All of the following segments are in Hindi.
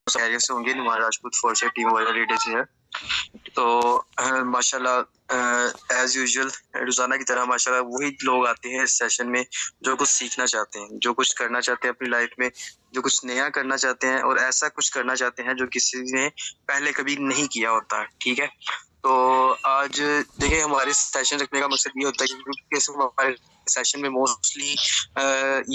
खैरियत से होंगे। नुमान राजपूत फोर्स से टीम वाला लीडर से है। तो माशाल्लाह एज यूजुअल रोजाना की तरह माशाल्लाह वही लोग आते हैं इस सेशन में जो कुछ सीखना चाहते हैं, जो कुछ करना चाहते हैं अपनी लाइफ में, जो कुछ नया करना चाहते हैं और ऐसा कुछ करना चाहते हैं जो किसी ने पहले कभी नहीं किया होता है। ठीक है, तो आज देखिए हमारे सेशन रखने का मकसद ये होता है कि हमारे सेशन में मोस्टली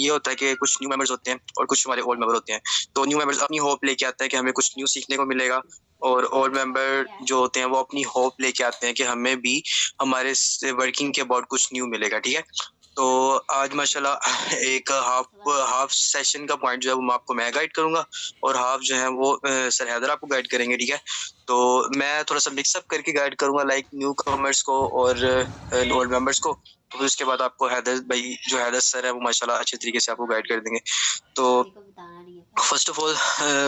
ये होता है कि कुछ न्यू मेंबर्स होते हैं और कुछ हमारे ओल्ड मेंबर होते हैं। तो न्यू मेंबर्स अपनी होप लेके आता है कि हमें कुछ न्यू सीखने को मिलेगा और ओल्ड मेंबर जो होते हैं वो अपनी होप लेके आते हैं कि हमें भी हमारे वर्किंग के अबाउट कुछ न्यू मिलेगा। ठीक है, तो आज माशाल्लाह एक हाफ सेशन का पॉइंट जो है वो आपको मैं गाइड करूंगा और हाफ जो है वो सर हैदर आपको गाइड करेंगे। ठीक है, तो मैं थोड़ा सा मिक्सअप करके गाइड करूंगा लाइक न्यू कमर्स को और ओल्ड मेंबर्स को। तो फिर उसके बाद आपको हैदर भाई जो हैदर सर है वो माशाल्लाह अच्छे तरीके से आपको गाइड कर देंगे। तो फर्स्ट ऑफ ऑल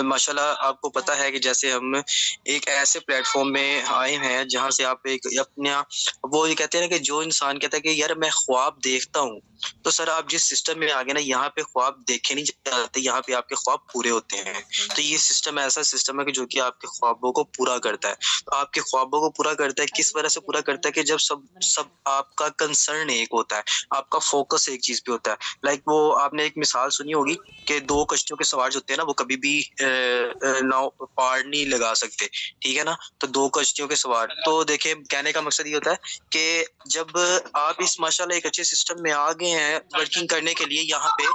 माशाल्लाह आपको पता है कि जैसे हम एक ऐसे प्लेटफॉर्म में आए हैं जहां से आप एक अपना वो ये कहते हैं ना कि जो इंसान कहता है कि यार मैं ख्वाब देखता हूँ, तो सर आप जिस सिस्टम में आ गए ना यहाँ पे ख्वाब देखे नहीं जाते, यहाँ पे आपके ख्वाब पूरे होते हैं। तो ये सिस्टम ऐसा सिस्टम है कि जो कि आपके ख्वाबों को पूरा करता है। तो आपके ख्वाबों को पूरा करता है किस वजह से पूरा करता है कि जब सब सब आपका कंसर्न एक होता है, आपका फोकस एक चीज पे होता है। लाइक वो आपने एक मिसाल सुनी होगी कि दो कश्तियों के सवार जो होते हैं ना वो कभी भी नाव पार नहीं लगा सकते। ठीक है ना, तो दो कश्तियों के सवार। तो देखिए कहने का मकसद ये होता है कि जब आप इस माशाल्लाह एक अच्छे सिस्टम में आ गए हैं वर्किंग करने के लिए यहाँ पे,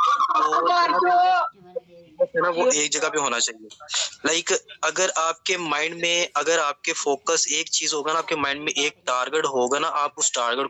तो ना वो एक जगह पे होना चाहिए। लाइक अगर आपके माइंड में अगर आपके फोकस एक चीज होगा ना, आपके माइंड में एक टारगेट होगा ना, आप उस टारगेट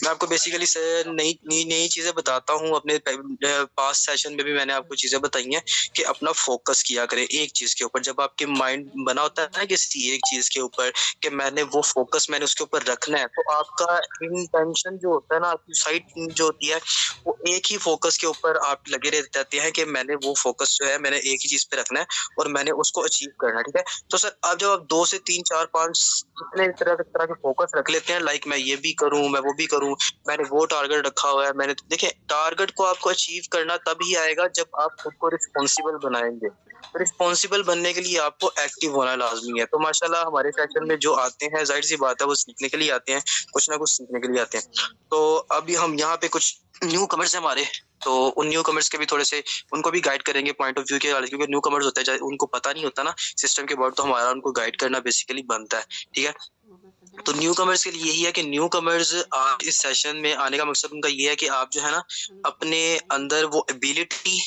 मैं आपको बेसिकली नई नई नई चीजें बताता हूँ। अपने पास्ट सेशन में भी मैंने आपको चीजें बताई हैं कि अपना फोकस किया करें एक चीज के ऊपर। जब आपके माइंड बना होता है ना किसी एक चीज के ऊपर कि मैंने वो फोकस मैंने उसके ऊपर रखना है, तो आपका इंटेंशन जो होता है ना, आपकी साइट जो होती है वो एक ही फोकस के ऊपर आप लगे रहते हैं कि मैंने वो फोकस जो है मैंने एक ही चीज पे रखना है और मैंने उसको अचीव करना है। ठीक है, तो सर अब जब आप 2 से 3 4 5 इतने तरह के फोकस रख लेते हैं, लाइक मैं ये भी करूं, मैं वो भी करूं, मैंने वो टारगेट रखा हुआ है, मैंने देखिए टारगेट को आपको अचीव करना तभी आएगा जब आप खुद को रिस्पॉन्सिबल बनाएंगे। रिस्पॉन्सिबल बनने के लिए आपको एक्टिव होना लाजमी है। तो माशाल्लाह हमारे सेशन में जो आते हैं जाहिर सी बात है वो सीखने के लिए आते हैं, कुछ ना कुछ सीखने के लिए आते हैं। तो अभी हम यहाँ पे कुछ न्यू कमर्स हैं हमारे, तो उन न्यू कमर्स के भी थोड़े से उनको भी गाइड करेंगे पॉइंट ऑफ व्यू के वाले, क्योंकि न्यू कमर्स होता है उनको पता नहीं होता ना सिस्टम के अबाउट, तो हमारा उनको गाइड करना बेसिकली बनता है। ठीक है, तो न्यू कमर्स के लिए यही है कि न्यू कमर्स इस सेशन में आने का मकसद उनका ये है कि आप जो है ना अपने अंदर वो एबिलिटी,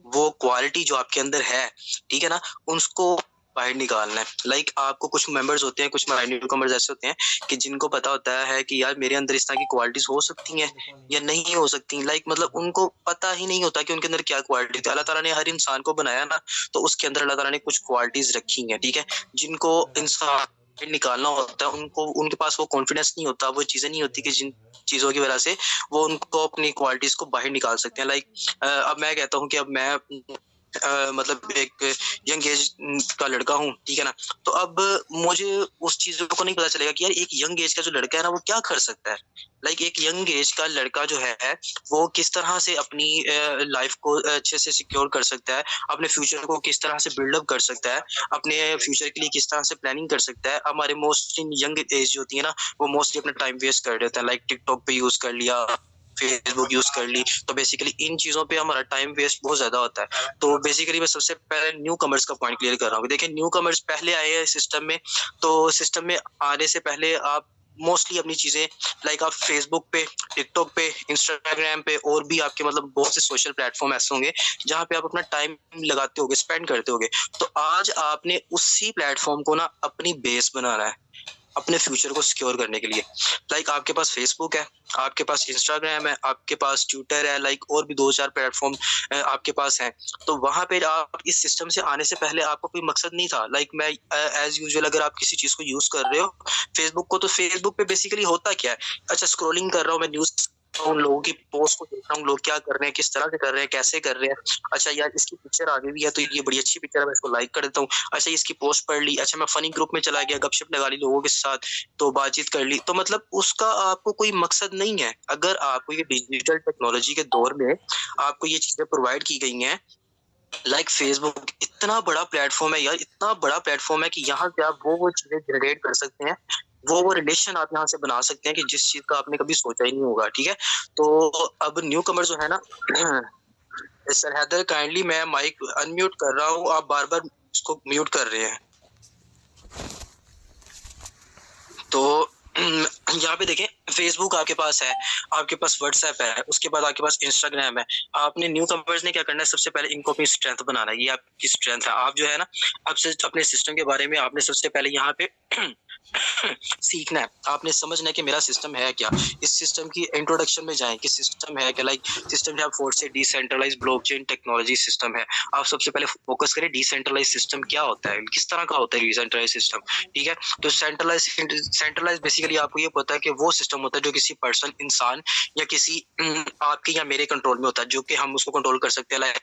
वो क्वालिटी जो आपके अंदर है, ठीक है ना, उसको बाहर निकालना है। लाइक आपको कुछ मेंबर्स होते हैं, कुछ न्यू कमर्स ऐसे होते हैं कि जिनको पता होता है कि यार मेरे अंदर इस तरह की क्वालिटीज हो सकती हैं या नहीं हो सकती। लाइक मतलब उनको पता ही नहीं होता कि उनके अंदर क्या क्वालिटी है। अल्लाह ताला ने हर इंसान को बनाया ना, तो उसके अंदर अल्लाह ताला ने कुछ क्वालिटीज रखी हैं। ठीक है, जिनको इंसान निकालना होता है, उनको उनके पास वो कॉन्फिडेंस नहीं होता, वो चीजें नहीं होती कि जिन चीजों की वजह से वो उनको अपनी क्वालिटीज को बाहर निकाल सकते हैं। लाइक अब मैं कहता हूँ कि अब मैं मतलब एक यंग एज का लड़का हूँ, ठीक है ना, तो अब मुझे उस चीजों को नहीं पता चलेगा कि यार एक यंग एज का जो लड़का है ना वो क्या कर सकता है। लाइक एक यंग एज का लड़का जो है वो किस तरह से अपनी लाइफ को अच्छे से सिक्योर कर सकता है, अपने फ्यूचर को किस तरह से बिल्डअप कर सकता है, अपने फ्यूचर के लिए किस तरह से प्लानिंग कर सकता है। हमारे मोस्टली यंग एज जो होती है ना वो मोस्टली अपना टाइम वेस्ट कर देता है। लाइक टिकटॉक पे यूज कर लिया, फेसबुक यूज कर ली, तो बेसिकली इन चीजों पे हमारा टाइम वेस्ट बहुत ज्यादा होता है। तो बेसिकली मैं सबसे पहले न्यू कमर्स का पॉइंट क्लियर कर रहा हूँ। देखिए न्यू कमर्स पहले आए हैं सिस्टम में, तो सिस्टम में आने से पहले आप मोस्टली अपनी चीजें लाइक आप फेसबुक पे, टिकटॉक पे, इंस्टाग्राम पे और भी आपके मतलब बहुत से सोशल प्लेटफॉर्म ऐसे होंगे जहाँ पे आप अपना टाइम लगाते होगे, स्पेंड करते होगे। तो आज आपने उसी प्लेटफॉर्म को ना अपनी बेस बनाना है अपने फ्यूचर को सिक्योर करने के लिए। लाइक आपके पास फेसबुक है, आपके पास इंस्टाग्राम है, आपके पास ट्विटर है, लाइक और भी 2-4 प्लेटफॉर्म आपके पास हैं। तो वहां पे आप इस सिस्टम से आने से पहले आपको कोई मकसद नहीं था। लाइक मैं एज यूजुअल अगर आप किसी चीज को यूज कर रहे हो फेसबुक को, तो फेसबुक पे बेसिकली होता क्या है, अच्छा स्क्रोलिंग कर रहा हूँ मैं, न्यूज उन लोगों की पोस्ट को देख रहा हूँ, लोग क्या कर रहे हैं, किस तरह से कर रहे हैं, कैसे कर रहे हैं। अच्छा यार इसकी पिक्चर आ गई है तो ये बड़ी अच्छी पिक्चर है, मैं इसको लाइक कर देता हूँ। अच्छा इसकी पोस्ट पढ़ ली, अच्छा मैं फनी ग्रुप में चला गया, गपशप लगा ली लोगों के साथ, तो बातचीत कर ली। तो मतलब उसका आपको कोई मकसद नहीं है। अगर आपको ये डिजिटल टेक्नोलॉजी के दौर में आपको ये चीजें प्रोवाइड की गई हैं लाइक फेसबुक इतना बड़ा प्लेटफॉर्म है यार, इतना बड़ा प्लेटफॉर्म है कि यहाँ से आप वो चीजें जनरेट कर सकते हैं, वो रिलेशन आप यहाँ से बना सकते हैं कि जिस चीज का आपने कभी सोचा ही नहीं होगा। ठीक है, तो अब न्यू कमर जो है ना सर हैदर काइंडली मैं माइक अनम्यूट कर रहा हूँ, आप बार बार उसको म्यूट कर रहे हैं। तो यहाँ पे देखें, फेसबुक आपके पास है, आपके पास व्हाट्सएप है, उसके बाद आपके पास इंस्टाग्राम है। आपने न्यू कमर्स ने क्या करना है, सबसे पहले इनको अपनी स्ट्रेंथ बनाना है, ये आपकी स्ट्रेंथ है। आप जो है ना, आपसे अपने सिस्टम के बारे में आपने सबसे पहले यहाँ पे सीखना है, आपने समझना है कि मेरा सिस्टम है क्या, इस सिस्टम की इंट्रोडक्शन में जाएं कि सिस्टम है क्या। लाइक सिस्टम है, आप फोर्थ से डिसेंट्रलाइज ब्लॉकचेन टेक्नोलॉजी सिस्टम है। आप सबसे पहले फोकस करें डिसेंट्रलाइज सिस्टम क्या होता है, किस तरह का होता है डिसेंट्रलाइज सिस्टम। ठीक है, तो सेंट्रलाइज बेसिकली आपको ये पता है कि वो सिस्टम होता है जो किसी पर्सन, इंसान या किसी आपके या मेरे कंट्रोल में होता है, जो कि हम उसको कंट्रोल कर सकते हैं। लाइक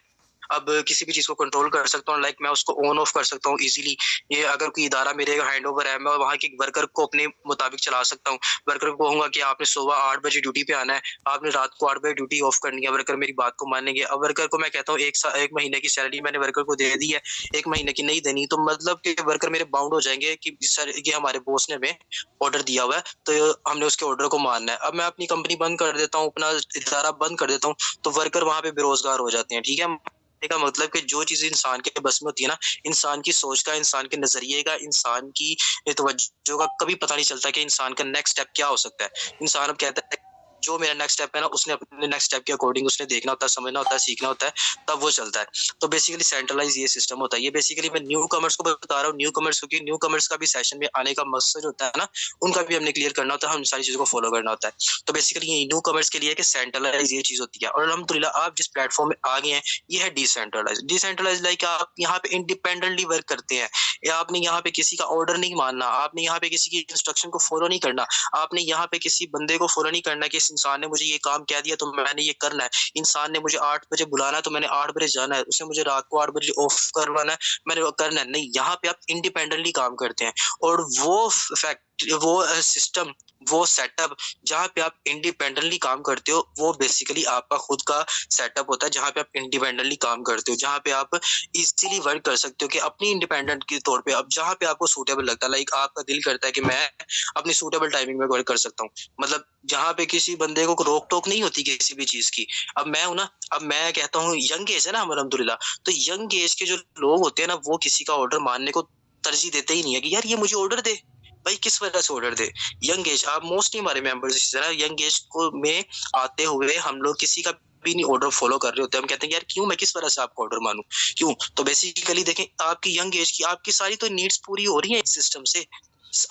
अब किसी भी चीज को कंट्रोल कर सकता हूँ, लाइक मैं उसको ऑन ऑफ कर सकता हूँ इजीली। ये अगर कोई इदारा मेरे हैंड ओवर है, मैं वहाँ के वर्कर को अपने मुताबिक चला सकता हूँ। वर्कर को कहूंगा कि आपने सुबह 8 बजे ड्यूटी पे आना है, आपने रात को 8 बजे ड्यूटी ऑफ करनी है, वर्कर मेरी बात को मानेंगे। अब वर्कर को मैं कहता हूँ एक महीने की सैलरी मैंने वर्कर को दे दी है, 1 महीने की नहीं देनी, तो मतलब कि वर्कर मेरे बाउंड हो जाएंगे कि सर ये हमारे बॉस ने हमें ऑर्डर दिया हुआ है, तो हमने उसके ऑर्डर को मानना है। अब मैं अपनी कंपनी बंद कर देता हूँ, अपना इदारा बंद कर देता हूँ, तो वर्कर वहां पे बेरोजगार हो जाते हैं। ठीक है, का मतलब कि जो चीज इंसान के बस में होती है ना, इंसान की सोच का, इंसान के नजरिए का, इंसान की तवज्जो का कभी पता नहीं चलता कि इंसान का नेक्स्ट स्टेप क्या हो सकता है। इंसान अब कहता है जो मेरा नेक्स्ट स्टेप है ना, उसने अपने नेक्स्ट स्टेप के अकॉर्डिंग उसने देखना होता है, समझना होता है, सीखना होता है, तब वो चलता है। तो बेसिकली सेंट्रलाइज ये सिस्टम होता है। ये बेसिकली मैं न्यू कमर्स को बता रहा हूँ, न्यू कमर्स, क्योंकि न्यू कमर्स का भी सेशन में आने का मकसद होता है ना, उनका भी हमने क्लियर करना होता है, हम सारी चीजों को फॉलो करना होता है। तो बेसिकली ये न्यू कमर्स के लिए कि सेंट्रलाइज ये चीज होती है। और अल्हम्दुलिल्लाह आप जिस प्लेटफॉर्म में आ गए हैं, ये है डिसेंट्रलाइज। डिसेंट्रलाइज लाइक आप यहाँ पे इंडिपेंडेंटली वर्क करते हैं, या आपने यहाँ पे किसी का ऑर्डर नहीं मानना, आपने यहाँ पे किसी की इंस्ट्रक्शन को फॉलो नहीं करना, आपने यहाँ पे किसी बंदे को फॉलो नहीं करना कि इस इंसान ने मुझे ये काम कह दिया तो मैंने ये करना है, इंसान ने मुझे 8 बजे बुलाना है तो मैंने 8 बजे जाना है, उसने मुझे रात को 8 बजे ऑफ करवाना है, मैंने वो करना है। नहीं, यहाँ पे आप इंडिपेंडेंटली काम करते हैं। और वो फैक्ट, वो सिस्टम, वो सेटअप जहाँ पे आप इंडिपेंडेंटली काम करते हो, वो बेसिकली आपका खुद का सेटअप होता है, जहाँ पे आप इंडिपेंडेंटली काम करते हो, जहाँ पे आप इजीली वर्क कर सकते हो कि अपनी इंडिपेंडेंट के तौर पे। अब जहाँ पे आपको सूटेबल लगता है, लाइक आपका दिल करता है कि मैं अपनी सूटेबल टाइमिंग में वर्क कर सकता हूँ, मतलब जहाँ पे किसी बंदे को रोक टोक नहीं होती किसी भी चीज की। अब मैं हूं ना, अब मैं कहता हूँ यंग एज है ना हमारा, अल्हम्दुलिल्लाह, तो यंग एज के जो लोग होते हैं ना, वो किसी का ऑर्डर मानने को तरजीह देते ही नहीं है कि यार ये मुझे ऑर्डर दे। भाई किस वजह से ऑर्डर दे? यंग एज, आप मोस्टली हमारे मेंबर्स यंग एज को में आते हुए हम लोग किसी का भी नहीं ऑर्डर फॉलो कर रहे होते। हम कहते हैं यार क्यों, मैं किस वजह से आपको ऑर्डर मानूं, क्यों? तो बेसिकली देखें, आपकी यंग एज की आपकी सारी तो नीड्स पूरी हो रही है इस सिस्टम से।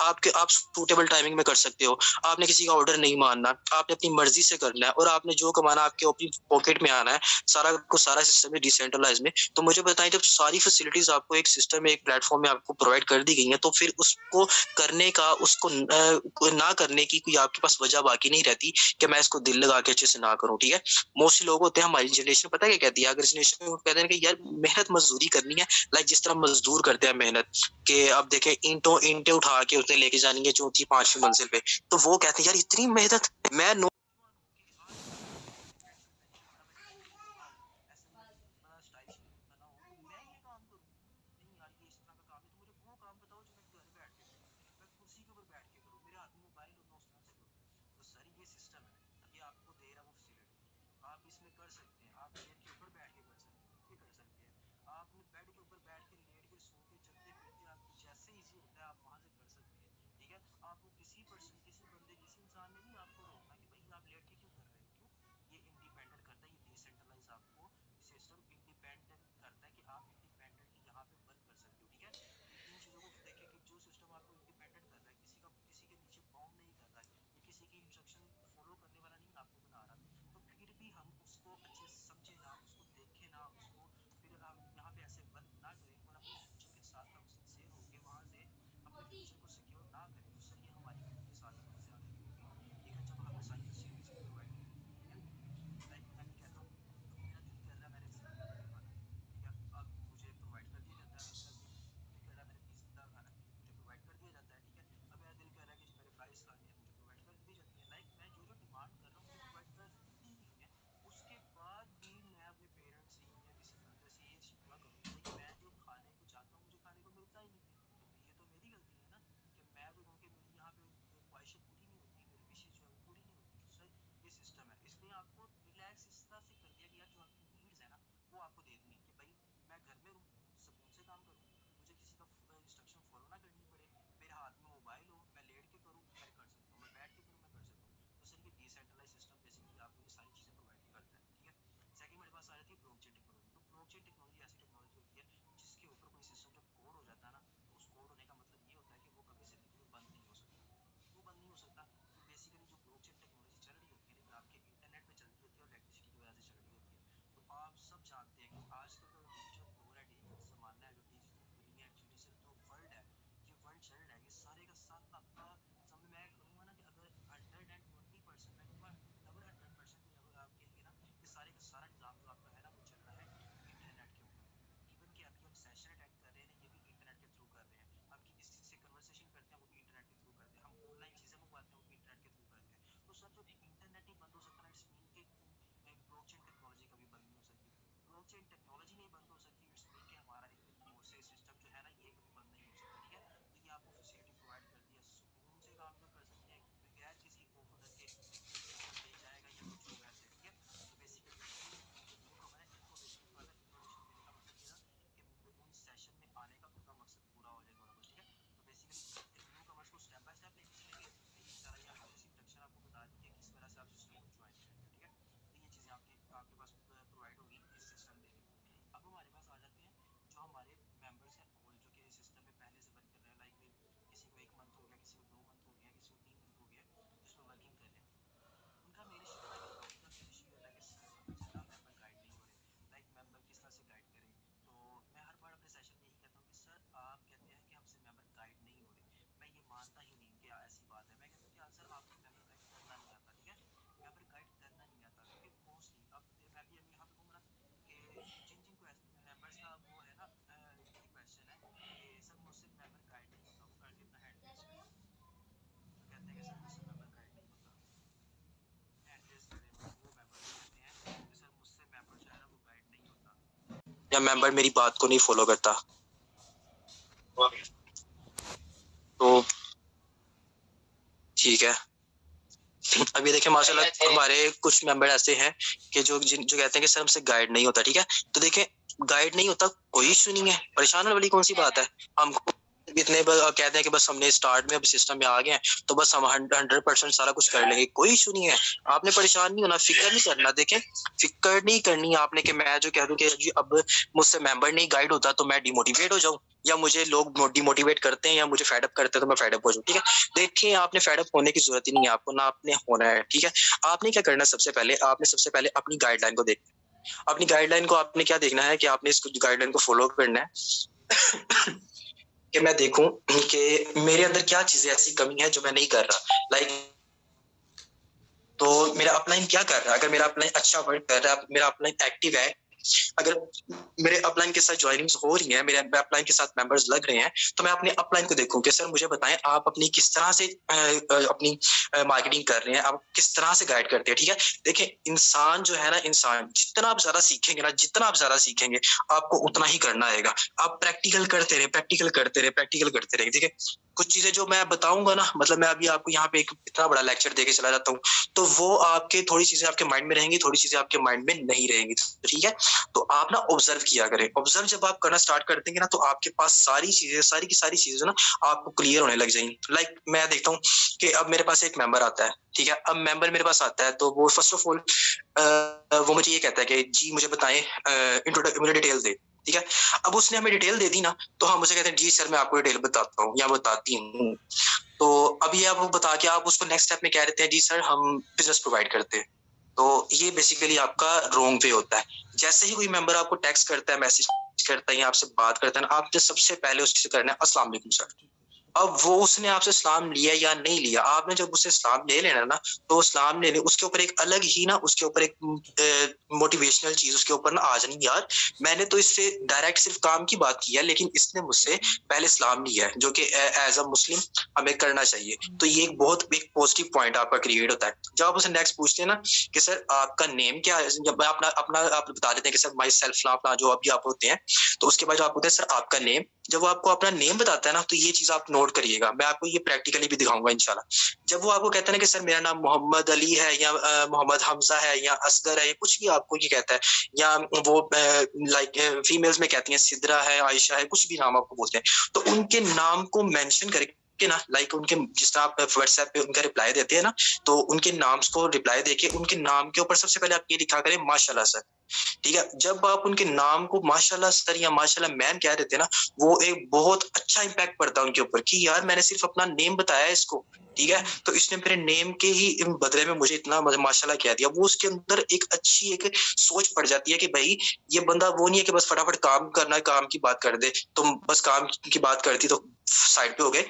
आपके आप सूटेबल टाइमिंग में कर सकते हो, आपने किसी का ऑर्डर नहीं मानना, आपने अपनी मर्जी से करना है, और आपने जो कमाना आपके अपनी पॉकेट में आना है, सारा को सारा सिस्टम है डिसेंट्रलाइज में। तो मुझे बताएं, जब सारी फैसिलिटीज आपको एक सिस्टम में, एक प्लेटफॉर्म में आपको प्रोवाइड कर दी गई है, तो फिर उसको करने का, उसको ना करने की कोई आपके पास वजह बाकी नहीं रहती कि मैं इसको दिल लगा के अच्छे से ना करूं। ठीक है, मोस्टली लोग होते हैं, हमारी जनरेशन पता है क्या कहती है, अगर जनरेशन कहते हैं कि यार मेहनत मजदूरी करनी है, लाइक जिस तरह मजदूर करते हैं मेहनत के, अब देखें ईंटें उठा के उसने लेके जानी है चौथी पांचवी मंजिल पे, तो वो कहते हैं यार इतनी मेहनत, मैं सिस्टम है, इसलिए आपको रिलैक्स इस तरह से कर दिया कि यार जो आपकी नीड्स है ना वो आपको दे दी है कि भाई मैं घर में रहूँ, सुकून से काम करूँ, मुझे किसी का इंस्ट्रक्शन फॉलो ना करनी पड़े, मेरे हाथ में मोबाइल हो, मैं लेट के करूँ मैं कर सकता हूँ, मैं बैठ के करूँ मैं कर सकता हूँ। तो सर ये डिसेंट्रलाइज सिस्टम बेसिकली आपको ये सारी चीज़ें प्रोवाइड करता है, ठीक है। सेकंड मेरे पास आ जाती है ब्लॉकचेन टेक्नोलॉजी। तो ब्लॉकचेन टेक्नोलॉजी ऐसी टेक्नोलॉजी होती है जिसके ऊपर कोई सिस्टम जब कोड हो जाता है ना, तो उस कोड होने का मतलब ये होता है कि वो कभी जिंदगी में बंद नहीं हो सकता। क्यों बंद नहीं हो सकता? तो बेसिकली जो ब्लॉकचेन टेक्नोलॉजी चल रही होती है ना, आपके इंटरनेट पे चल रही होती है और इलेक्ट्रिसिटी की वजह से चल रही होती है। तो आप सब जानते हैं कि आजकल का डिजिटल दौर है, डिजिटल जमाना है, जो डिजिटल दुनिया है, डिजिटल जो वर्ल्ड है, ये वर्ल्ड चल रहा है, ये सारे का साथ आपका समय मैं कहूँगा ना कि अगर 120% मैं कहूँगा डबल 100% भी अगर आप कहेंगे ना, ये सारे का सारा निज़ाम जो आपका है ना वो चल रहा है इंटरनेट के ऊपर। इवन कि अभी हम सेशन अटेंड कर रहे हैं ना, ये भी इंटरनेट के थ्रू कर रहे हैं। हम किसी से कन्वर्सेशन करते हैं वो भी इंटरनेट के थ्रू करते हैं, हम ऑनलाइन चीज़ें मंगवाते हैं वो भी इंटरनेट के थ्रू करते हैं। तो सर जब इंटरनेट ही बंद हो सकता है, इट्स मीन कि ब्लॉकचेन टेक्नोलॉजी कभी बंद नहीं हो सकती। ब्लॉकचेन टेक्नोलॉजी नहीं बंद हो सकती, इट्स मीन कि हमारा ये सिस्टम जो है ना ये कभी बंद नहीं हो सकता, ठीक है। तो ये आपको फैसिलिटी प्रोवाइड कर दी है, सुकून से काम कर सकते हैं बगैर किसी खौफ डर के कि सिस्टम नहीं जाएगा या कुछ होगा ऐसे, ठीक है। तो बेसिकली जो न्यू कमर है इनको बेसिकली फर्दर इंफॉर्मेशन देने का मकसद ये था कि उन सेशन में आने का उनका मकसद पूरा हो जाए थोड़ा बहुत, ठीक है। तो बेसिकली न्यू कमर्स को स्टेप बाय स्टेप लेके चलेंगे, इस तरह ये हल्की सी इंट्रोडक्शन आपको बता दी कि किस तरह से आप सिस्टम को ज्वाइन करेंगे, ठीक है। तो ये चीज़ें आपके पास प्रोवाइड होगी इस सिस्टम के थ्रू। अब हमारे पास आ जाते हैं जो हमारे मेंबर्स हैं और जो कि सिस्टम में पहले से वर्क कर रहे हैं, लाइक किसी को 1 मंथ हो गया, किसी को 2 मंथ हो गया, किसी को 3 मंथ हो गया, जिसमें वर्किंग कर रहे हैं। उनका मेन इश्यू पता क्या होता है? उनका मेन इश्यू होता है कि सर मुझे ना मेंबर गाइड नहीं हो रहे, लाइक मेंबर किस तरह से गाइड करें। तो मैं हर बार अपने सेशन में यही कहता हूँ कि सर आप कहते हैं कि हमसे मेंबर गाइड नहीं हो रहे, मैं ये मानता ही नहीं कि ऐसी बात है। मैं कहता हूँ कि सर आपको मेंबर गाइड करना नहीं आता, ठीक है। मेंबर गाइड करना नहीं आता क्योंकि मोस्टली अब मैं भी यहाँ पे कहूँगा ना कि जिन जिन मेंबर्स का वो है ना ये क्वेश्चन है कि सर मुझसे मेंबर गाइड नहीं होता, वो काइंडली अपना हैंड रेज करें, जो कहते हैं कि सर मुझसे मेंबर गाइड नहीं होता, हैंड रेज करें। मतलब वो मेंबर जो कहते हैं कि सर मुझसे मेंबर जो है ना वो गाइड नहीं होता या मेंबर मेरी बात को नहीं फॉलो करता। तो ठीक है, अब ये देखिए माशाल्लाह हमारे कुछ मेंबर ऐसे हैं कि जो कहते हैं कि सर हमसे गाइड नहीं होता, ठीक है। तो देखिए गाइड नहीं होता कोई इशू नहीं है, परेशान होने वाली कौन सी बात है। हमको इतने कहते हैं कि बस हमने स्टार्ट में अब सिस्टम में आ गए हैं तो बस हम 100% सारा कुछ कर लेंगे, कोई इशू नहीं है। आपने परेशान नहीं होना, फिक्र नहीं करना। देखें फिक्र नहीं करनी है आपने कि मैं जो कह दूं कि जी अब मुझसे मेंबर नहीं गाइड होता तो मैं डिमोटिवेट हो जाऊं, या मुझे लोग डिमोटिवेट करते हैं या मुझे फेडअप करते हैं तो मैं फेडअप हो जाऊं, ठीक है। देखिए आपने फेडअप होने की जरूरत ही नहीं है, आपको ना आपने होना है, ठीक है। आपने क्या करना है, सबसे पहले अपनी गाइडलाइन को देखना। अपनी गाइडलाइन को आपने क्या देखना है कि आपने इस गाइडलाइन को फॉलो करना है कि मैं देखूं कि मेरे अंदर क्या चीजें ऐसी कमी है जो मैं नहीं कर रहा, लाइक तो मेरा अपलाइन क्या कर रहा है। अगर मेरा अपलाइन अच्छा वर्क कर रहा है, मेरा अपलाइन एक्टिव है, अगर मेरे अपलाइन के साथ ज्वाइनिंग्स हो रही हैं, मेरे अपलाइन के साथ मेंबर्स लग रहे हैं, तो मैं अपने अपलाइन को देखूं कि सर मुझे बताएं आप अपनी किस तरह से अपनी मार्केटिंग कर रहे हैं, आप किस तरह से गाइड करते हैं, ठीक है। देखिए इंसान जो है ना, इंसान जितना आप ज्यादा सीखेंगे ना, जितना आप ज्यादा सीखेंगे आपको उतना ही करना आएगा। आप प्रैक्टिकल करते रहे, प्रैक्टिकल करते रहे, प्रैक्टिकल करते रहे, ठीक है। कुछ चीजें जो मैं बताऊंगा ना, मतलब मैं अभी आपको यहाँ पे एक इतना बड़ा लेक्चर देके चला जाता हूँ, तो वो आपके थोड़ी चीजें आपके माइंड में रहेंगी, थोड़ी चीजें आपके माइंड में नहीं रहेंगी, ठीक है। तो आप ना ऑब्जर्व किया करें। ऑब्जर्व जब आप करना स्टार्ट कर देंगे ना, तो आपके पास सारी की सारी चीजें ना आपको क्लियर होने लग जाएंगी। लाइक मैं देखता हूँ कि अब मेरे पास एक मेंबर आता है, ठीक है। अब मेंबर मेरे पास आता है तो वो फर्स्ट ऑफ ऑल वो मुझे ये कहता है कि जी मुझे बताएं, मुझे डिटेल दे, ठीक है। अब उसने हमें डिटेल दे दी ना, तो हम उसे कहते हैं जी सर मैं आपको डिटेल बताता हूँ या बताती हूँ। तो अभी आप वो बता के आप उसको नेक्स्ट स्टेप में कह रहे हैं जी सर हम बिजनेस प्रोवाइड करते हैं। तो ये बेसिकली आपका रॉन्ग वे होता है। जैसे ही कोई मेंबर आपको टेक्स्ट करता है, मैसेज करता है या आपसे बात करता है ना, आपने सबसे पहले उससे करना है अस्सलाम वालेकुम सर। अब वो उसने आपसे सलाम लिया या नहीं लिया, आपने जब उससे सलाम ले लेना ना, तो सलाम लेने उसके ऊपर एक अलग ही ना, उसके ऊपर एक मोटिवेशनल चीज उसके ऊपर ना आ जानी, यार मैंने तो इससे डायरेक्ट सिर्फ काम की बात की है, लेकिन इसने मुझसे पहले सलाम लिया है, जो कि एज अ मुस्लिम हमें करना चाहिए। तो ये एक बहुत बिग पॉजिटिव पॉइंट आपका क्रिएट होता है। जब आप उसे नेक्स्ट पूछते हैं ना कि सर आपका नेम क्या है, जब अपना अपना आप बता देते हैं कि सर माई सेल्फ जो अभी आप होते हैं, तो उसके बाद जो आप होते हैं सर आपका नेम, जब वो आपको अपना नेम बताता है ना, तो ये चीज आप नोट नोट करिएगा, मैं आपको ये प्रैक्टिकली भी दिखाऊंगा इंशाल्लाह। जब वो आपको कहता है ना कि सर मेरा नाम मोहम्मद अली है या मोहम्मद हमजा है या असगर है, कुछ भी आपको ये कहता है, या वो लाइक फीमेल्स में कहती हैं सिद्रा है, आयशा है, कुछ भी नाम आपको बोलते हैं, तो उनके नाम को मेंशन करके ना, लाइक उनके जिस तरह आप व्हाट्सएप पे उनका रिप्लाई देते हैं ना, तो उनके नाम्स को रिप्लाई देके उनके नाम के ऊपर सबसे पहले आप ये लिखा करें माशाल्लाह सर। ठीक है, जब आप उनके नाम को माशाल्लाह सर या माशाल्लाह मैम कह देते हैं ना, वो एक बहुत अच्छा इम्पैक्ट पड़ता है उनके ऊपर कि यार मैंने सिर्फ अपना नेम बताया है इसको, ठीक है, तो इसने मेरे नेम के ही बदले में मुझे इतना माशाल्लाह कह दिया। वो उसके अंदर एक अच्छी एक सोच पड़ जाती है कि भाई ये बंदा वो नहीं है कि बस फटाफट काम करना है, काम की बात कर दे, तुम बस काम की बात करती तो साइड पे हो गए।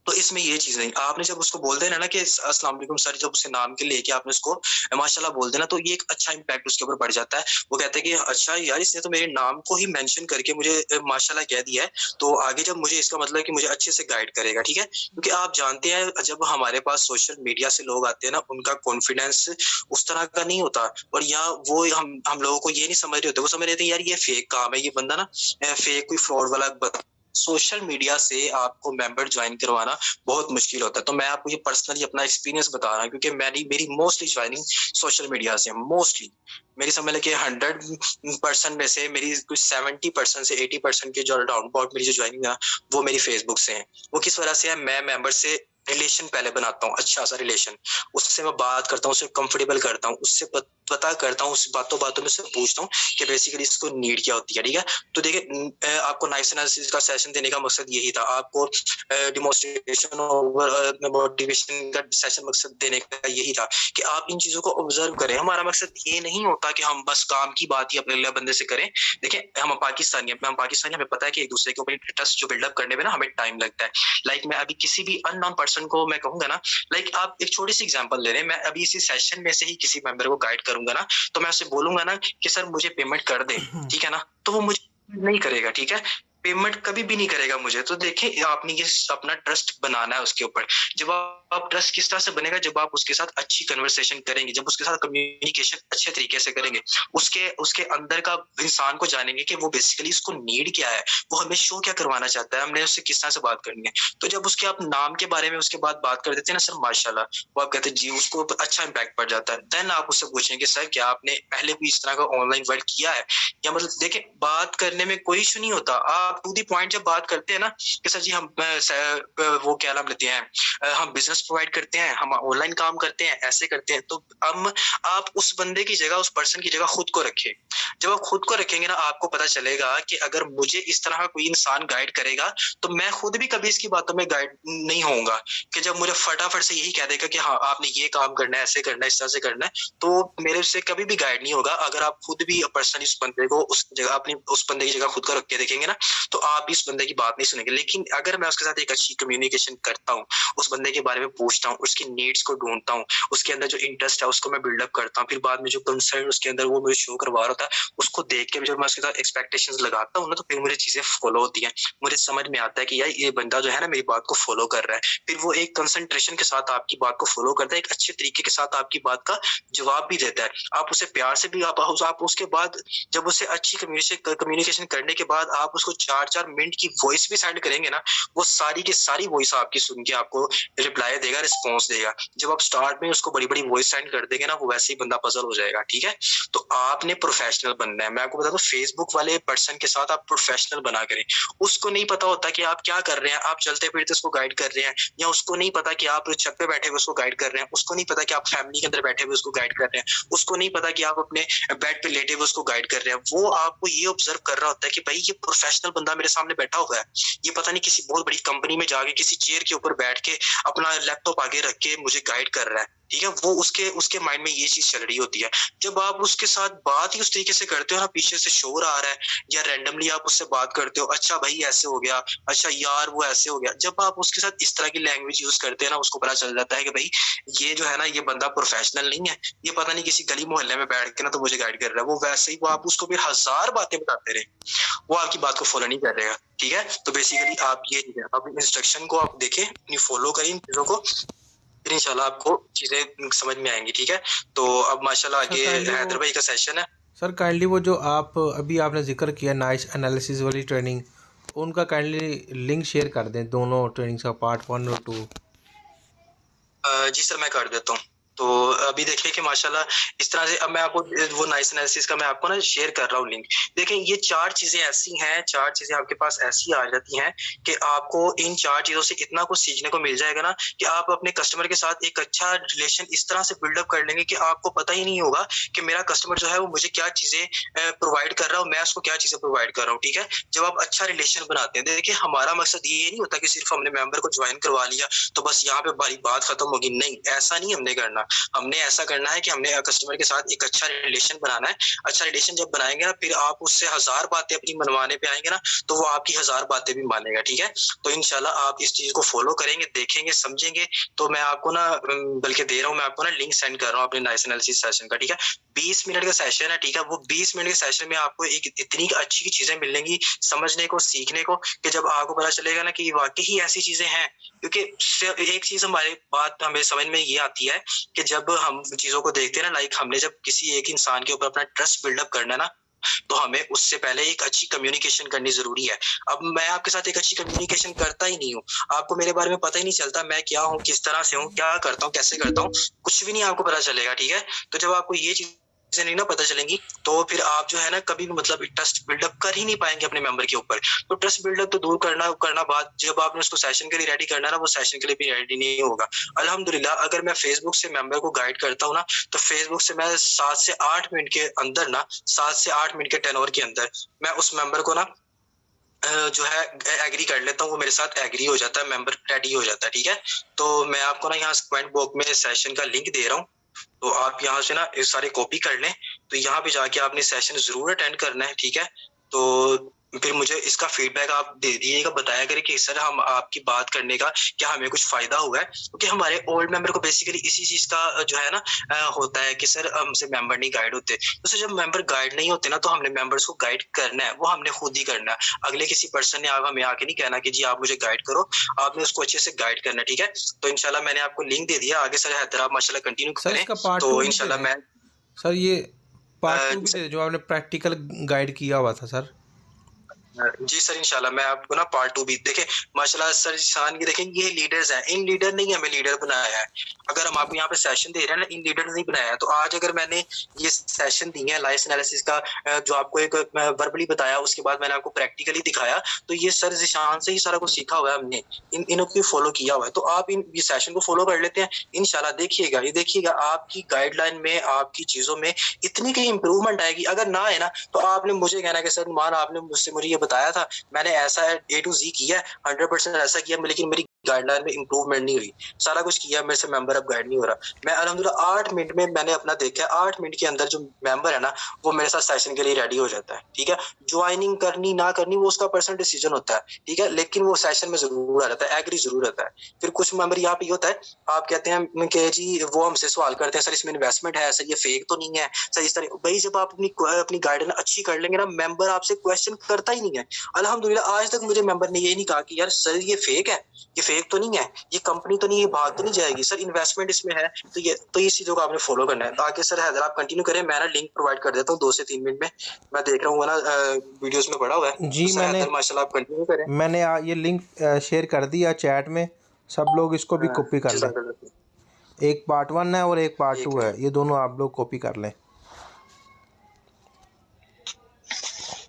तो इसमें ये चीज नहीं, आपने जब उसको बोल देना ना कि अस्सलाम वालेकुम सर, जब उसके नाम के लेके आपने उसको माशाल्लाह बोल देना, तो ये एक अच्छा इम्पैक्ट उसके ऊपर बढ़ जाता है। वो कहते हैं कि अच्छा यार इसने तो मेरे नाम को ही मेंशन करके मुझे माशाल्लाह कह दिया है, तो आगे जब मुझे इसका मतलब कि मुझे अच्छे से गाइड करेगा, ठीक है। क्योंकि आप जानते हैं जब हमारे पास सोशल मीडिया से लोग आते हैं ना, उनका कॉन्फिडेंस उस तरह का नहीं होता, और यहाँ वो हम लोगों को ये नहीं समझ रहे होते, वो समझ रहे थे यार ये फेक काम है, ये बंदा ना फेक कोई फ्रॉड वाला। सोशल मीडिया से आपको मेंबर ज्वाइन करवाना बहुत मुश्किल होता है। तो मैं आपको ये पर्सनली अपना एक्सपीरियंस बता रहा हूँ, क्योंकि मेरी मोस्टली ज्वाइनिंग सोशल मीडिया से, मोस्टली मेरी समझ लेके 100% में से मेरी कुछ 70% से 80% के जो राउंड अबाउट मेरी जो ज्वाइनिंग है वो मेरी फेसबुक से है। वो किस वजह से है, मैं मेंबर से रिलेशन पहले बनाता हूँ, अच्छा सा रिलेशन, उससे मैं बात करता हूँ, उससे कंफर्टेबल करता हूँ, उससे पता करता हूँ, उस बातों में से पूछता हूँ कि बेसिकली इसको नीड क्या होती है, ठीक है। तो देखिए आपको नाइस एनालिसिस का सेशन देने का मकसद यही था, आपको डिमोन्स्ट्रेशन और मोटिवेशन का सेशन मकसद देने का यही था कि आप इन चीजों को ऑब्जर्व करें। हमारा मकसद ये नहीं होता कि हम बस काम की बात ही अपने अगले बंदे से करें। देखिए हम पाकिस्तानी हमें पता है कि एक दूसरे के ऊपर ट्रस्ट जो बिल्डअप करने में ना हमें टाइम लगता है। लाइक मैं अभी किसी भी अननोन पर्सन को मैं कहूंगा ना, लाइक आप एक छोटी सी एग्जांपल ले रहे हैं, मैं अभी इसी सेशन में से ही किसी मेंबर को गाइड करूंगा ना, तो मैं उसे बोलूंगा ना कि सर मुझे पेमेंट कर दे, ठीक है ना, तो वो मुझे नहीं करेगा, ठीक है, पेमेंट कभी भी नहीं करेगा मुझे। तो देखिए आपने ये अपना ट्रस्ट बनाना है उसके ऊपर। जब आप ट्रस्ट किस तरह से बनेगा, जब आप उसके साथ अच्छी कन्वर्सेशन करेंगे, जब उसके साथ कम्युनिकेशन अच्छे तरीके से करेंगे, उसके अंदर का इंसान को जानेंगे कि वो बेसिकली उसको नीड क्या है, वो हमें शो क्या करवाना चाहता है, हमने उससे किस तरह से बात करनी है। तो जब उसके आप नाम के बारे में उसके बाद बात कर देते हैं ना सर माशाल्लाह, वो आप कहते हैं जी, उसको अच्छा इम्पैक्ट पड़ जाता है। देन आप उससे पूछेंगे सर क्या आपने पहले भी इस तरह का ऑनलाइन वर्क किया है, या मतलब देखिए बात करने में कोई इशू नहीं होता, आप टू दी पॉइंट जब बात करते हैं ना कि सर जी हम वो क्या नाम लेते हैं, हम बिजनेस प्रोवाइड करते हैं, हम ऑनलाइन काम करते हैं, ऐसे करते हैं, तो हम आप उस बंदे की जगह, उस पर्सन की जगह खुद को रखें। जब आप खुद को रखेंगे ना, आपको पता चलेगा कि अगर मुझे इस तरह का कोई इंसान गाइड करेगा तो मैं खुद भी कभी इसकी बातों में गाइड नहीं होऊंगा कि जब मुझे फटाफट से यही कह देगा कि हाँ आपने ये काम करना है, ऐसे करना है, इस तरह से करना है, तो मेरे से कभी भी गाइड नहीं होगा। अगर आप खुद भी पर्सनली उस बंदे को उस जगह, अपनी उस बंदे की जगह खुद को रख के देखेंगे ना, तो आप इस बंदे की बात नहीं सुनेंगे। लेकिन अगर मैं उसके साथ एक अच्छी कम्युनिकेशन करता हूँ, उस बंदे के बारे में पूछता हूँ, उसकी नीड्स को ढूंढता हूँ, उसके अंदर जो इंटरेस्ट है उसको मैं बिल्डअप करता हूँ, फिर बाद में जो कंसर्न उसके अंदर वो मुझे शो करवा रहा होता है, उसको देख के जब मैं उसके साथ एक्सपेक्टेशंस लगाता हूँ ना, तो फिर मुझे चीजें फॉलो होती हैं, मुझे समझ में आता है कि यार ये बंदा जो है ना मेरी बात को फॉलो कर रहा है। फिर वो एक कंसंट्रेशन के साथ आपकी बात को फॉलो करता है, एक अच्छे तरीके के साथ आपकी बात का जवाब भी देता है। आप उसे प्यार से भी आप उसके बाद जब उसे अच्छी कम्युनिकेशन करने के बाद आप उसको 4-4 मिनट की वॉइस भी सेंड करेंगे ना, वो सारी की सारी वॉइस आपकी सुन के आपको रिप्लाई देगा, रिस्पॉन्स देगा। जब आप स्टार्ट में उसको बड़ी बड़ी वॉइस सेंड कर देंगे ना, वो वैसे ही बंदा पजल हो जाएगा, ठीक है। तो आपने प्रोफेशनल बनना है। मैं आपको बता दूं, फेसबुक वाले पर्सन के साथ आप प्रोफेशनल बना करें। उसको नहीं पता होता कि आप क्या कर रहे हैं, आप चलते फिरते उसको गाइड कर रहे हैं, या उसको नहीं पता कि आप छत पे बैठे हुए उसको गाइड कर रहे हैं, उसको नहीं पता कि आप फैमिली के अंदर बैठे हुए उसको गाइड कर रहे हैं, उसको नहीं पता कि आप अपने बेड पे लेटे हुए उसको गाइड कर रहे हैं। वो आपको ये ऑब्जर्व कर रहा होता है कि भाई ये प्रोफेशनल बंदा मेरे सामने बैठा हुआ है, ये पता नहीं किसी बहुत बड़ी कंपनी में जाके किसी चेयर के ऊपर बैठ के अपना लैपटॉप आगे रख के मुझे गाइड कर रहा है, ठीक है। वो उसके माइंड में ये चीज चल रही होती है। जब आप उसके साथ बात ही उस तरीके से करते हो ना, पीछे से शोर आ रहा है या रैंडमली आप उससे बात करते हो, अच्छा भाई ऐसे हो गया, अच्छा यार वो ऐसे हो गया, जब आप उसके साथ इस तरह की लैंग्वेज यूज करते हैं ना, उसको पता चल जाता है कि भाई ये जो है ना, ये बंदा प्रोफेशनल नहीं है, ये पता नहीं किसी गली मोहल्ले में बैठ के ना तो मुझे गाइड कर रहा है। वो वैसे ही, वो आप उसको फिर 1000 बातें बताते रहे, वो आपकी बात को फॉलो नहीं करेगा, ठीक है। तो बेसिकली आप ये आप इंस्ट्रक्शन को आप देखें, अपनी फॉलो करें इन चीजों को, फिर इंशाल्लाह आपको चीजें समझ में आएंगी, ठीक है। तो अब माशाल्लाह आगे हैदर भाई का सेशन है। सर काइंडली वो जो आप अभी आपने जिक्र किया नाइस एनालिसिस वाली ट्रेनिंग, उनका काइंडली लिंक शेयर कर दें, दोनों ट्रेनिंग्स का पार्ट 1 और 2। जी सर, मैं कर देता हूँ। तो अभी देखिए कि माशाल्लाह इस तरह से अब मैं आपको वो नाइस एनालिसिस का मैं आपको ना शेयर कर रहा हूँ लिंक। देखें ये 4 चीज़ें ऐसी हैं, 4 चीज़ें आपके पास ऐसी आ जाती हैं कि आपको इन 4 चीज़ों से इतना कुछ सीखने को मिल जाएगा ना कि आप अपने कस्टमर के साथ एक अच्छा रिलेशन इस तरह से बिल्डअप कर लेंगे कि आपको पता ही नहीं होगा कि मेरा कस्टमर जो है वो मुझे क्या चीज़ें प्रोवाइड कर रहा है और मैं उसको क्या चीज़ें प्रोवाइड कर रहा हूँ, ठीक है? जब आप अच्छा रिलेशन बनाते हैं, देखिए हमारा मकसद ये नहीं होता कि सिर्फ हमने मेंबर को ज्वाइन करवा लिया तो बस यहाँ पे हमारी बात खत्म होगी। नहीं, ऐसा नहीं हमने करना। हमने ऐसा करना है कि हमने कस्टमर के साथ एक अच्छा रिलेशन बनाना है। अच्छा रिलेशन जब बनाएंगे ना, फिर आप उससे 1000 बातें अपनी मनवाने पे आएंगे ना, तो वो आपकी 1000 बातें भी मानेगा, ठीक है? तो इंशाल्लाह आप इस चीज को फॉलो करेंगे, देखेंगे, समझेंगे। तो मैं आपको ना बल्कि दे रहा हूँ, मैं आपको ना लिंक सेंड कर रहा हूँ अपने नाइस एनालिसिस सेशन का, ठीक है? 20 मिनट का सेशन है, ठीक है? वो 20 मिनट के सेशन में आपको एक इतनी अच्छी चीजें मिलेंगी समझने को, सीखने को, कि जब आपको पता चलेगा ना कि वाकई ही ऐसी चीजें हैं। क्योंकि एक चीज हमारे बात हमें समझ में ये आती है कि जब हम चीजों को देखते हैं ना, लाइक हमने जब किसी एक इंसान के ऊपर अपना ट्रस्ट बिल्डअप करना है ना, तो हमें उससे पहले एक अच्छी कम्युनिकेशन करनी जरूरी है। अब मैं आपके साथ एक अच्छी कम्युनिकेशन करता ही नहीं हूँ, आपको मेरे बारे में पता ही नहीं चलता मैं क्या हूँ, किस तरह से हूँ, क्या करता हूँ, कैसे करता हूँ, कुछ भी नहीं आपको पता चलेगा, ठीक है? तो जब आपको ये चीज नहीं ना पता चलेंगी, तो फिर आप जो है ना कभी भी मतलब ट्रस्ट बिल्डअप कर ही नहीं पाएंगे अपने मेंबर के ऊपर। तो ट्रस्ट बिल्डअप तो दूर करना बात, जब आपने उसको सेशन के लिए रेडी करना ना, वो सेशन के लिए भी रेडी नहीं होगा। अल्हम्दुलिल्लाह अगर मैं फेसबुक से मेंबर को गाइड करता हूँ ना, तो फेसबुक से मैं 7 से 8 मिनट के अंदर ना, 7 से 8 मिनट के टेनोर के अंदर मैं उस मेंबर को ना जो है एग्री कर लेता हूँ, वो मेरे साथ एग्री हो जाता है, मेंबर रेडी हो जाता है, ठीक है? तो मैं आपको ना यहाँ कमेंट बॉक्स में सेशन का लिंक दे रहा हूँ, तो आप यहाँ से ना ये सारे कॉपी कर लें। तो यहाँ पे जाके आपने सेशन जरूर अटेंड करना है, ठीक है? तो फिर मुझे इसका फीडबैक आप दे दीजिएगा, बताया करें कि सर हम आपकी बात करने का क्या हमें कुछ फायदा हुआ है, क्योंकि हमारे ओल्ड मेंबर को बेसिकली इसी चीज का जो है ना होता है कि सर हमसे मेंबर नहीं गाइड होते। तो सर जब मेंबर गाइड नहीं होते ना, तो हमने मेंबर्स को गाइड करना है, वो हमने खुद ही करना है। अगले किसी पर्सन ने हमें आके नहीं कहना कि जी आप मुझे गाइड करो, आपने उसको अच्छे से गाइड करना है, ठीक है? तो इंशाल्लाह मैंने आपको लिंक दे दिया, आगे सर हैदर आप माशाल्लाह कंटिन्यू सर करें। इसका पार्ट 2 तो भी दे इंशाल्लाह दें मैं सर, ये पार्ट 2 भी जी दे दें जो आपने प्रैक्टिकल गाइड किया हुआ था सर। सर इंशाल्लाह मैं आपको ना पार्ट 2 भी देखें। माशाल्लाह सर इंसान की देखें, ये लीडर्स हैं, इन लीडर ने ही हमें लीडर बनाया है। अगर हम आपको यहाँ पे सेशन दे रहे हैं ना, इन लीडर ने नहीं बनाया है। तो आज अगर मैंने ये सेशन दी है लाइफ एनालिसिस का, जो आपको एक वर्बली बताया, उसके बाद मैंने आपको प्रैक्टिकली दिखाया, तो ये सर जिशान से ही सारा कुछ सीखा हुआ है हमने, इनको फॉलो किया हुआ है। तो आप ये सेशन को फॉलो कर लेते हैं, इंशाल्लाह देखिएगा, ये देखिएगा आपकी गाइडलाइन में, आपकी चीजों में इतनी कहीं इंप्रूवमेंट आएगी। अगर ना आए ना, तो आपने मुझे कहना कि सर मान आपने मुझसे मुझे ये बताया था, मैंने ऐसा A to Z किया, 100% ऐसा किया, लेकिन मेरी गाइडलाइन में इंप्रूवमेंट नहीं हुई, सारा कुछ किया, मेरे से मेंबर अब गाइड नहीं हो रहा। मैं अल्हम्दुलिल्लाह 8 मिनट में मैंने अपना देखा, 8 मिनट के अंदर जो मेंबर है ना, वो मेरे साथ सेशन के लिए रेडी हो जाता है, ठीक है? ज्वाइनिंग करनी ना करनी वो उसका पर्सनल डिसीजन होता है, ठीक है? लेकिन वो सेशन में जरूर आ जाता है, एग्री जरूर रहता है। फिर कुछ मेंबर यहाँ पे होता है, आप कहते हैं कि जी वो हमसे सवाल करते हैं, सर इसमें इन्वेस्टमेंट है, सर ये फेक तो नहीं है, सर इस तरह। भाई जब आप अपनी गाइडलाइन अच्छी कर लेंगे ना, मेंबर आपसे क्वेश्चन करता ही नहीं है। अल्हम्दुलिल्लाह आज तक मुझे मेंबर ने ये नहीं कहा कि यार सर ये फेक है, ये फेक तो नहीं है, ये कंपनी तो नहीं, ये भाग तो नहीं जाएगी, सर इन्वेस्टमेंट इसमें है। तो ये चीजों को आपने फॉलो करना है। आगे सर हैदर आप कंटिन्यू करें, मैं ना लिंक प्रोवाइड कर देता हूँ 2 से 3 मिनट में, मैं देख रहा हूँ ना वीडियोस में पड़ा हुआ है। जी तो मैंने हैदर माशाल्लाह आप कंटिन्यू करें। ये लिंक शेयर कर दिया चैट में, सब लोग इसको भी कॉपी कर लें। एक पार्ट 1 है और एक पार्ट 2 ठीक है। है, ये दोनों आप लोग कॉपी कर लें।